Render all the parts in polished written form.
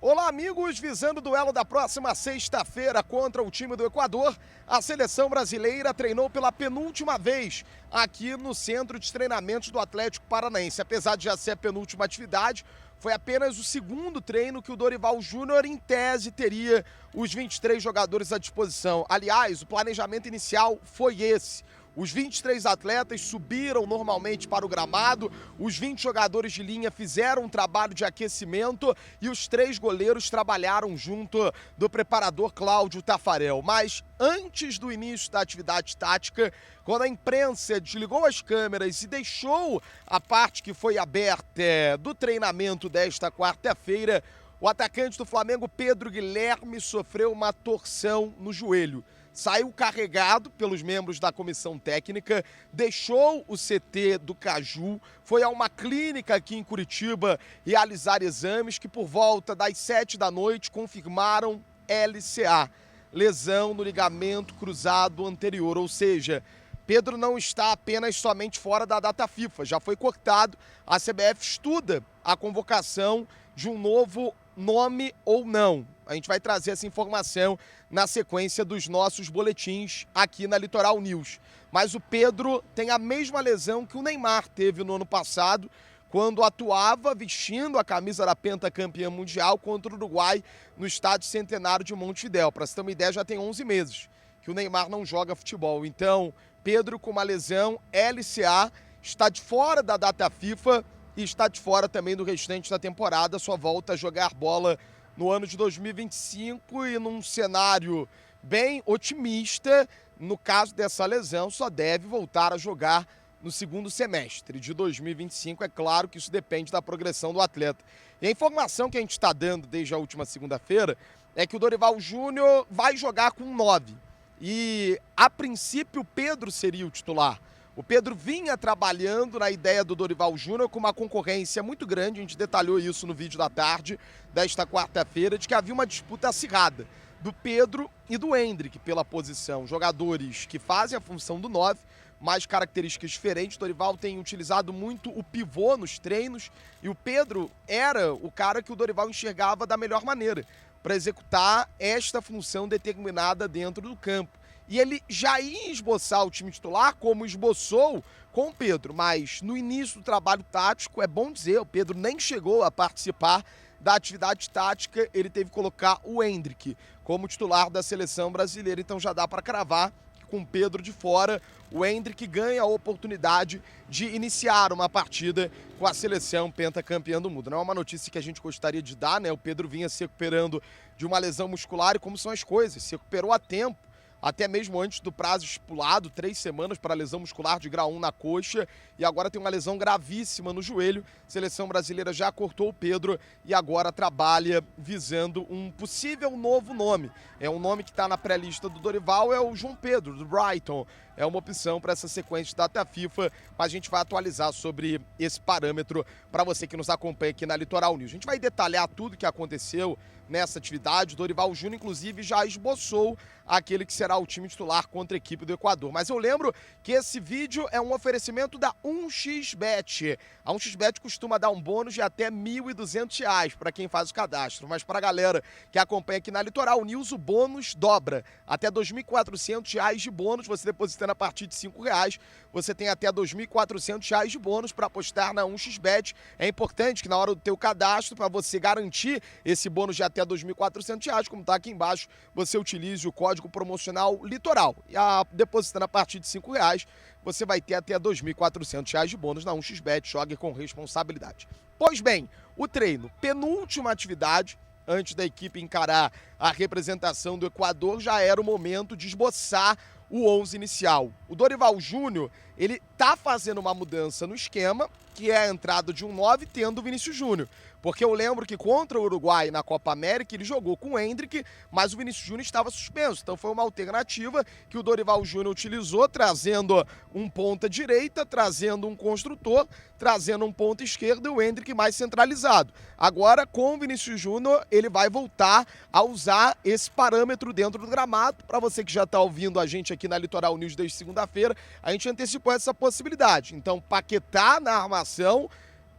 Olá, amigos! Visando o duelo da próxima sexta-feira contra o time do Equador, a seleção brasileira treinou pela penúltima vez aqui no Centro de Treinamentos do Atlético Paranaense. Apesar de já ser a penúltima atividade, foi apenas o segundo treino que o Dorival Júnior, em tese, teria os 23 jogadores à disposição. Aliás, o planejamento inicial foi esse. Os 23 atletas subiram normalmente para o gramado, os 20 jogadores de linha fizeram um trabalho de aquecimento e os 3 goleiros trabalharam junto do preparador Cláudio Tafarel. Mas antes do início da atividade tática, quando a imprensa desligou as câmeras e deixou a parte que foi aberta do treinamento desta quarta-feira, o atacante do Flamengo, Pedro Guilherme, sofreu uma torção no joelho. Saiu carregado pelos membros da comissão técnica, deixou o CT do Caju, foi a uma clínica aqui em Curitiba realizar exames que por volta das 7 da noite confirmaram LCA, lesão no ligamento cruzado anterior, ou seja, Pedro não está apenas somente fora da data FIFA, já foi cortado, a CBF estuda a convocação de um novo nome ou não. A gente vai trazer essa informação na sequência dos nossos boletins aqui na Litoral News. Mas o Pedro tem a mesma lesão que o Neymar teve no ano passado, quando atuava vestindo a camisa da pentacampeã mundial contra o Uruguai no Estádio Centenário de Montevidéu. Para você ter uma ideia, já tem 11 meses que o Neymar não joga futebol. Então, Pedro com uma lesão LCA, está de fora da data FIFA e está de fora também do restante da temporada, só volta a jogar bola no ano de 2025 e num cenário bem otimista, no caso dessa lesão, só deve voltar a jogar no segundo semestre de 2025. É claro que isso depende da progressão do atleta. E a informação que a gente está dando desde a última segunda-feira é que o Dorival Júnior vai jogar com 9. E, a princípio, o Pedro seria o titular. O Pedro vinha trabalhando na ideia do Dorival Júnior com uma concorrência muito grande, a gente detalhou isso no vídeo da tarde desta quarta-feira, de que havia uma disputa acirrada do Pedro e do Endrick pela posição. Jogadores que fazem a função do 9, mais características diferentes. O Dorival tem utilizado muito o pivô nos treinos e o Pedro era o cara que o Dorival enxergava da melhor maneira para executar esta função determinada dentro do campo. E ele já ia esboçar o time titular, como esboçou com o Pedro. Mas no início do trabalho tático, é bom dizer, o Pedro nem chegou a participar da atividade tática, ele teve que colocar o Endrick como titular da seleção brasileira. Então já dá para cravar que com o Pedro de fora, o Endrick ganha a oportunidade de iniciar uma partida com a seleção pentacampeã do mundo. Não é uma notícia que a gente gostaria de dar, né? O Pedro vinha se recuperando de uma lesão muscular e como são as coisas, se recuperou a tempo. Até mesmo antes do prazo estipulado, 3 semanas para lesão muscular de grau 1 na coxa e agora tem uma lesão gravíssima no joelho. A seleção brasileira já cortou o Pedro e agora trabalha visando um possível novo nome. É um nome que está na pré-lista do Dorival, é o João Pedro, do Brighton. É uma opção para essa sequência de data FIFA, mas a gente vai atualizar sobre esse parâmetro para você que nos acompanha aqui na Litoral News. A gente vai detalhar tudo que aconteceu nessa atividade. O Dorival Júnior, inclusive, já esboçou aquele que será o time titular contra a equipe do Equador. Mas eu lembro que esse vídeo é um oferecimento da 1xBet. A 1xBet costuma dar um bônus de até R$ 1.200 para quem faz o cadastro. Mas para a galera que acompanha aqui na Litoral News, o bônus dobra. Até R$ 2.400 de bônus, você depositando a partir de R$ 5,00. Você tem até R$ 2.400 de bônus para apostar na 1xBet. É importante que na hora do teu cadastro, para você garantir esse bônus de até R$ 2.400, como está aqui embaixo, você utilize o código promocional Litoral. E depositando a partir de R$ 5,00, você vai ter até R$ 2.400 de bônus na 1xBet. Jogue com responsabilidade. Pois bem, o treino, penúltima atividade, antes da equipe encarar a representação do Equador, já era o momento de esboçar o 11 inicial. O Dorival Júnior, ele tá fazendo uma mudança no esquema, que é a entrada de um 9 tendo o Vinícius Júnior. Porque eu lembro que contra o Uruguai na Copa América ele jogou com o Endrick, mas o Vinícius Júnior estava suspenso. Então foi uma alternativa que o Dorival Júnior utilizou, trazendo um ponta direita, trazendo um construtor, trazendo um ponta esquerda e o Endrick mais centralizado. Agora, com o Vinícius Júnior, ele vai voltar a usar esse parâmetro dentro do gramado. Para você que já está ouvindo a gente aqui na Litoral News desde segunda-feira, a gente antecipou essa possibilidade. Então, Paquetá na armação,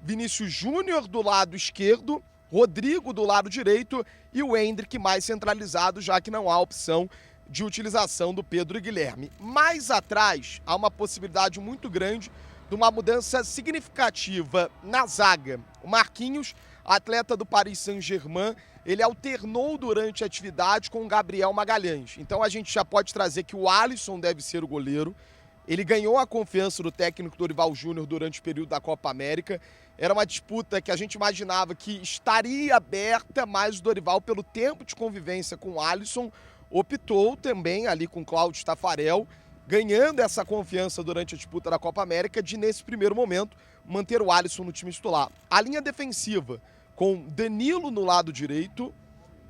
Vinícius Júnior do lado esquerdo, Rodrigo do lado direito e o Endrick mais centralizado, já que não há opção de utilização do Pedro e Guilherme. Mais atrás, há uma possibilidade muito grande de uma mudança significativa na zaga. O Marquinhos, atleta do Paris Saint-Germain, ele alternou durante a atividade com o Gabriel Magalhães. Então a gente já pode trazer que o Alisson deve ser o goleiro. Ele ganhou a confiança do técnico Dorival Júnior durante o período da Copa América. Era uma disputa que a gente imaginava que estaria aberta, mas o Dorival, pelo tempo de convivência com o Alisson, optou também ali com o Cláudio Tafarel, ganhando essa confiança durante a disputa da Copa América, de nesse primeiro momento manter o Alisson no time titular. A linha defensiva com Danilo no lado direito,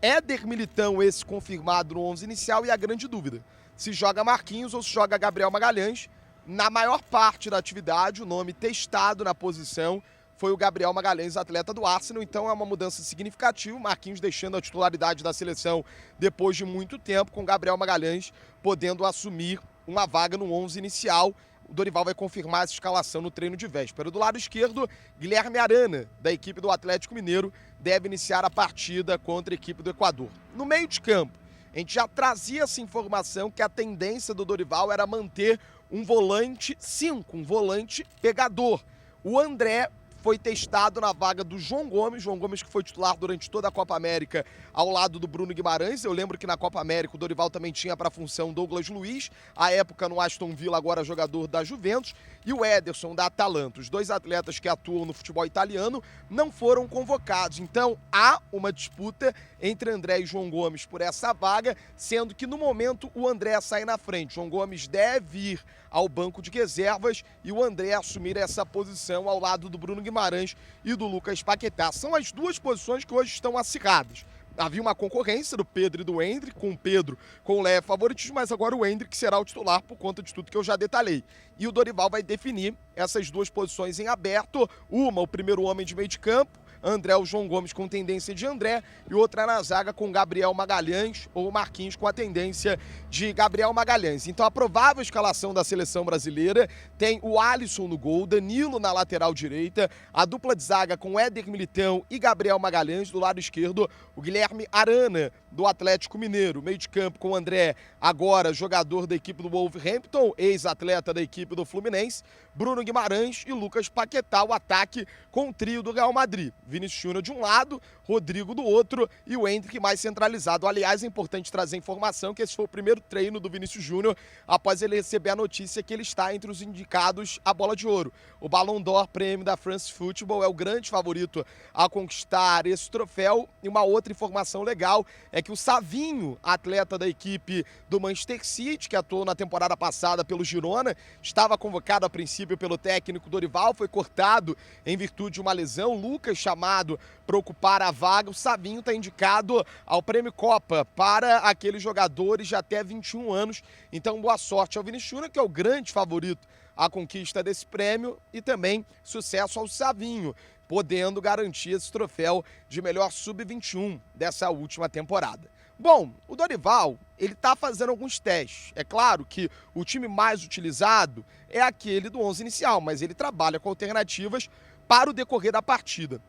Éder Militão, esse confirmado no 11 inicial, e a grande dúvida, se joga Marquinhos ou se joga Gabriel Magalhães. Na maior parte da atividade, o nome testado na posição foi o Gabriel Magalhães, atleta do Arsenal, então é uma mudança significativa, Marquinhos deixando a titularidade da seleção depois de muito tempo, com Gabriel Magalhães podendo assumir uma vaga no 11 inicial. O Dorival vai confirmar essa escalação no treino de véspera. Do lado esquerdo, Guilherme Arana, da equipe do Atlético Mineiro, deve iniciar a partida contra a equipe do Equador. No meio de campo, a gente já trazia essa informação que a tendência do Dorival era manter um volante 5, um volante pegador. O André foi testado na vaga do João Gomes que foi titular durante toda a Copa América ao lado do Bruno Guimarães. Eu lembro que na Copa América o Dorival também tinha para a função Douglas Luiz, à época no Aston Villa, agora jogador da Juventus, e o Ederson da Atalanta. Os dois atletas que atuam no futebol italiano não foram convocados. Então há uma disputa entre André e João Gomes por essa vaga, sendo que no momento o André sai na frente. João Gomes deve ir ao banco de reservas e o André assumir essa posição ao lado do Bruno Guimarães e do Lucas Paquetá. São as duas posições que hoje estão acirradas. Havia uma concorrência do Pedro e do Endrick, com o Pedro com o leve favoritismo, mas agora o Endrick será o titular por conta de tudo que eu já detalhei. E o Dorival vai definir essas duas posições em aberto. Uma, o primeiro homem de meio de campo, André ou João Gomes com tendência de André, e outra na zaga com Gabriel Magalhães ou Marquinhos com a tendência de Gabriel Magalhães. Então a provável escalação da seleção brasileira tem o Alisson no gol, Danilo na lateral direita, a dupla de zaga com Éder Militão e Gabriel Magalhães, do lado esquerdo o Guilherme Arana do Atlético Mineiro, meio de campo com o André, agora jogador da equipe do Wolverhampton, ex-atleta da equipe do Fluminense, Bruno Guimarães e Lucas Paquetá, o ataque com o trio do Real Madrid. Vinícius Júnior de um lado, Rodrigo do outro e o Endrick mais centralizado. Aliás, é importante trazer informação que esse foi o primeiro treino do Vinícius Júnior após ele receber a notícia que ele está entre os indicados à Bola de Ouro. O Ballon d'Or, prêmio da France Football, é o grande favorito a conquistar esse troféu. E uma outra informação legal é que o Savinho, atleta da equipe do Manchester City, que atuou na temporada passada pelo Girona, estava convocado a princípio pelo técnico Dorival, foi cortado em virtude de uma lesão. Lucas, chamado para ocupar a vaga, o Savinho está indicado ao Prêmio Copa para aqueles jogadores de até 21 anos. Então, boa sorte ao Vinícius Júnior, que é o grande favorito à conquista desse prêmio, e também sucesso ao Savinho, podendo garantir esse troféu de melhor sub-21 dessa última temporada. Bom, o Dorival, ele está fazendo alguns testes. É claro que o time mais utilizado é aquele do 11 inicial, mas ele trabalha com alternativas para o decorrer da partida.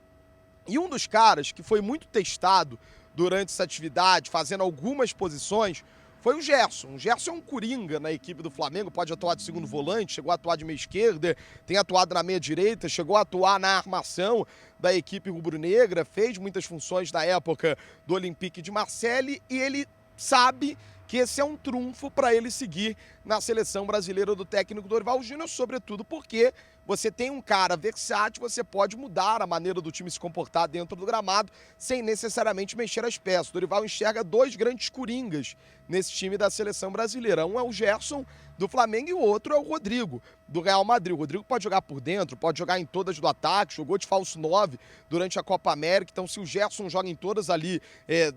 E um dos caras que foi muito testado durante essa atividade, fazendo algumas posições, foi o Gerson. O Gerson é um coringa na equipe do Flamengo, pode atuar de segundo volante, chegou a atuar de meia esquerda, tem atuado na meia direita, chegou a atuar na armação da equipe rubro-negra, fez muitas funções na época do Olympique de Marseille, e ele sabe que esse é um trunfo para ele seguir na seleção brasileira do técnico Dorival Júnior, sobretudo porque você tem um cara versátil, você pode mudar a maneira do time se comportar dentro do gramado sem necessariamente mexer as peças. O Dorival enxerga dois grandes coringas nesse time da seleção brasileira. Um é o Gerson, do Flamengo, e o outro é o Rodrigo, do Real Madrid. O Rodrigo pode jogar por dentro, pode jogar em todas do ataque, jogou de falso 9 durante a Copa América. Então, se o Gerson joga em todas ali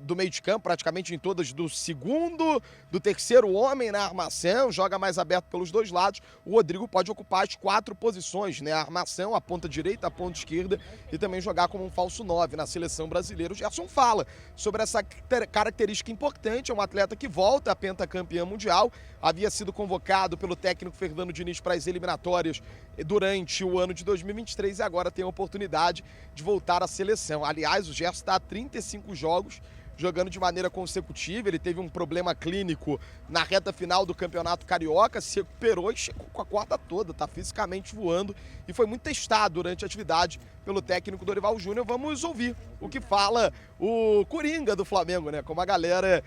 do meio de campo, praticamente em todas do segundo precisa do terceiro homem na armação, joga mais aberto pelos dois lados. O Rodrigo pode ocupar as 4 posições, né? A armação, a ponta direita, a ponta esquerda e também jogar como um falso 9 na seleção brasileira. O Gerson fala sobre essa característica importante, é um atleta que volta a pentacampeã mundial, havia sido convocado pelo técnico Fernando Diniz para as eliminatórias durante o ano de 2023 e agora tem a oportunidade de voltar à seleção. Aliás, o Gerson está há 35 jogos jogando de maneira consecutiva, ele teve um problema clínico na reta final do Campeonato Carioca, se recuperou e chegou com a corda toda, está fisicamente voando e foi muito testado durante a atividade pelo técnico Dorival Júnior. Vamos ouvir o que fala o Coringa do Flamengo, né? Como a galera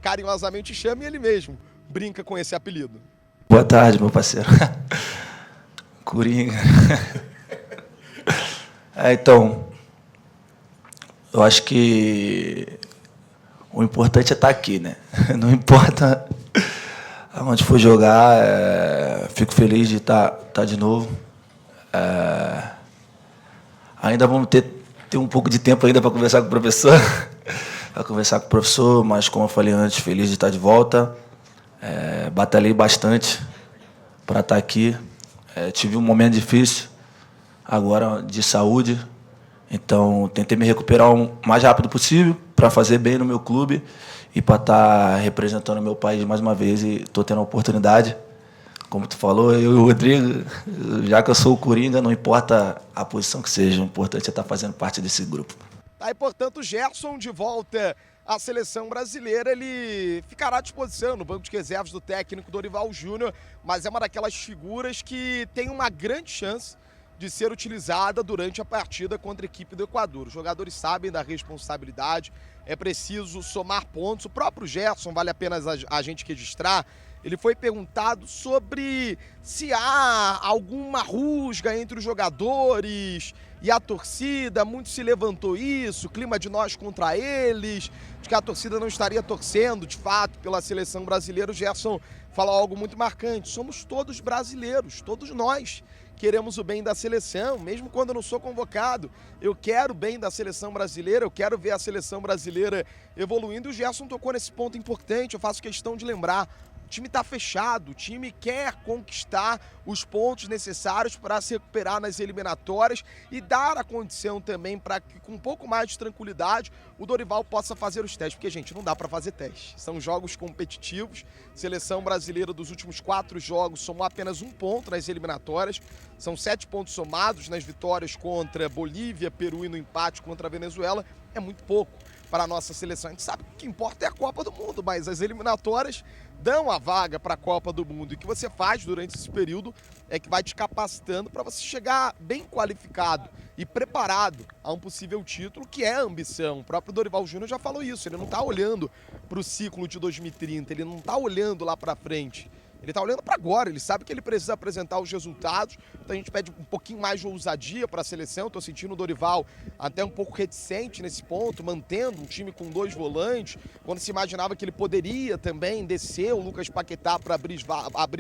carinhosamente chama e ele mesmo brinca com esse apelido. Boa tarde, meu parceiro. Coringa. Então, eu acho que o importante é estar aqui, né? Não importa aonde for jogar, fico feliz de estar de novo. Ainda vamos ter um pouco de tempo ainda para conversar com o professor, mas como eu falei antes, feliz de estar de volta. Batalhei bastante para estar aqui. Tive um momento difícil agora de saúde, então tentei me recuperar o mais rápido possível para fazer bem no meu clube e para estar representando o meu país mais uma vez, e estou tendo a oportunidade. Como tu falou, eu e o Rodrigo, já que eu sou o Coringa, não importa a posição que seja, o importante é estar fazendo parte desse grupo. Aí, portanto, o Gerson de volta à seleção brasileira, ele ficará à disposição no banco de reservas do técnico Dorival Júnior, mas é uma daquelas figuras que tem uma grande chance de ser utilizada durante a partida contra a equipe do Equador. Os jogadores sabem da responsabilidade, é preciso somar pontos. O próprio Gerson, vale a pena a gente registrar, ele foi perguntado sobre se há alguma rusga entre os jogadores e a torcida. Muito se levantou isso, clima de nós contra eles, de que a torcida não estaria torcendo, de fato, pela seleção brasileira. O Gerson falou algo muito marcante: somos todos brasileiros, todos nós queremos o bem da seleção, mesmo quando eu não sou convocado. Eu quero o bem da seleção brasileira, eu quero ver a seleção brasileira evoluindo. E o Gerson tocou nesse ponto importante, eu faço questão de lembrar. O time está fechado, o time quer conquistar os pontos necessários para se recuperar nas eliminatórias e dar a condição também para que, com um pouco mais de tranquilidade, o Dorival possa fazer os testes. Porque, gente, não dá para fazer teste. São jogos competitivos. Seleção brasileira dos últimos 4 jogos somou apenas 1 ponto nas eliminatórias. São 7 pontos somados nas vitórias contra Bolívia, Peru e no empate contra a Venezuela. É muito pouco para a nossa seleção. A gente sabe que o que importa é a Copa do Mundo, mas as eliminatórias dão a vaga para a Copa do Mundo. E o que você faz durante esse período é que vai te capacitando para você chegar bem qualificado e preparado a um possível título, que é a ambição. O próprio Dorival Júnior já falou isso, ele não está olhando para o ciclo de 2030, ele não está olhando lá para frente. Ele está olhando para agora, ele sabe que ele precisa apresentar os resultados, então a gente pede um pouquinho mais de ousadia para a seleção. Estou sentindo o Dorival até um pouco reticente nesse ponto, mantendo um time com 2 volantes, quando se imaginava que ele poderia também descer o Lucas Paquetá para abrir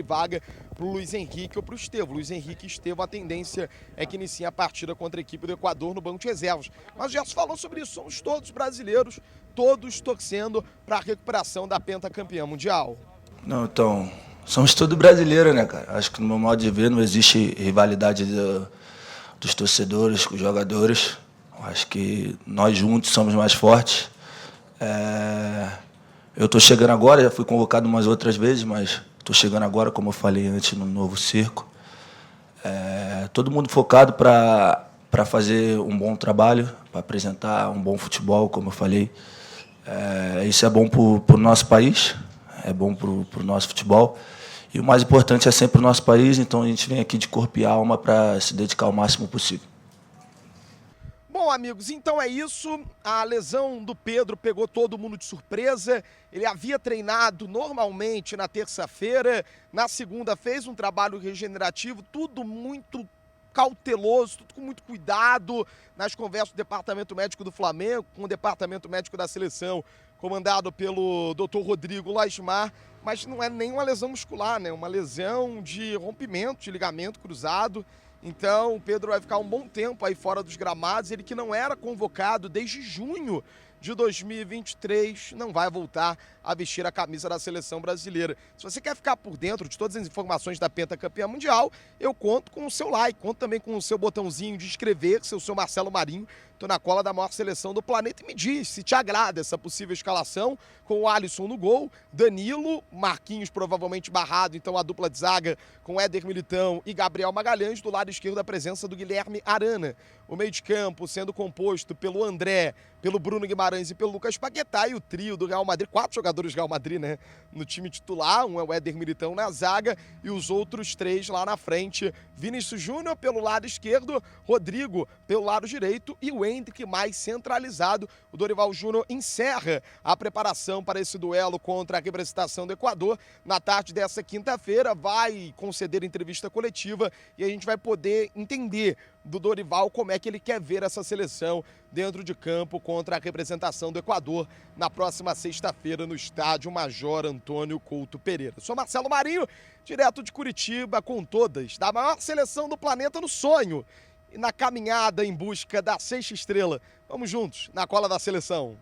vaga para o Luiz Henrique ou para o Estevão. O Luiz Henrique e Estevão, a tendência é que inicie a partida contra a equipe do Equador no banco de reservas. Mas o Gerson falou sobre isso, somos todos brasileiros, todos torcendo para a recuperação da pentacampeã mundial. Não, então, somos todos brasileiros, né, cara? Acho que no meu modo de ver não existe rivalidade dos torcedores com os jogadores. Acho que nós juntos somos mais fortes. Eu estou chegando agora, já fui convocado umas outras vezes, mas estou chegando agora, como eu falei antes, no novo circo. Todo mundo focado para fazer um bom trabalho, para apresentar um bom futebol, como eu falei. Isso é bom para o nosso país, é bom para o nosso futebol. E o mais importante é sempre o nosso país, então a gente vem aqui de corpo e alma para se dedicar o máximo possível. Bom, amigos, então é isso. A lesão do Pedro pegou todo mundo de surpresa. Ele havia treinado normalmente na terça-feira. Na segunda fez um trabalho regenerativo, tudo muito cauteloso, tudo com muito cuidado, nas conversas do Departamento Médico do Flamengo, com o Departamento Médico da Seleção, comandado pelo Dr. Rodrigo Lasmar, mas não é nem uma lesão muscular, né? Uma lesão de rompimento de ligamento cruzado. Então, o Pedro vai ficar um bom tempo aí fora dos gramados, ele que não era convocado desde junho de 2023 não vai voltar a vestir a camisa da seleção brasileira. Se você quer ficar por dentro de todas as informações da pentacampeã mundial, eu conto com o seu like, conto também com o seu botãozinho de inscrever-se. Eu sou Marcelo Marinho, estou na cola da maior seleção do planeta e me diz se te agrada essa possível escalação com o Alisson no gol, Danilo, Marquinhos provavelmente barrado, então a dupla de zaga com Éder Militão e Gabriel Magalhães, do lado esquerdo a presença do Guilherme Arana. O meio de campo sendo composto pelo André, pelo Bruno Guimarães e pelo Lucas Paquetá, e o trio do Real Madrid, 4 jogadores do Real Madrid, né, no time titular, um é o Éder Militão na zaga e os outros 3 lá na frente, Vinícius Júnior pelo lado esquerdo, Rodrigo pelo lado direito e o Endrick mais centralizado. O Dorival Júnior encerra a preparação para esse duelo contra a representação do Equador na tarde dessa quinta-feira, vai conceder entrevista coletiva e a gente vai poder entender do Dorival como é que ele quer ver essa seleção dentro de campo contra a representação do Equador na próxima sexta-feira no estádio Major Antônio Couto Pereira. Sou Marcelo Marinho, direto de Curitiba, com todas da maior seleção do planeta no sonho e na caminhada em busca da 6ª estrela. Vamos juntos, na cola da seleção.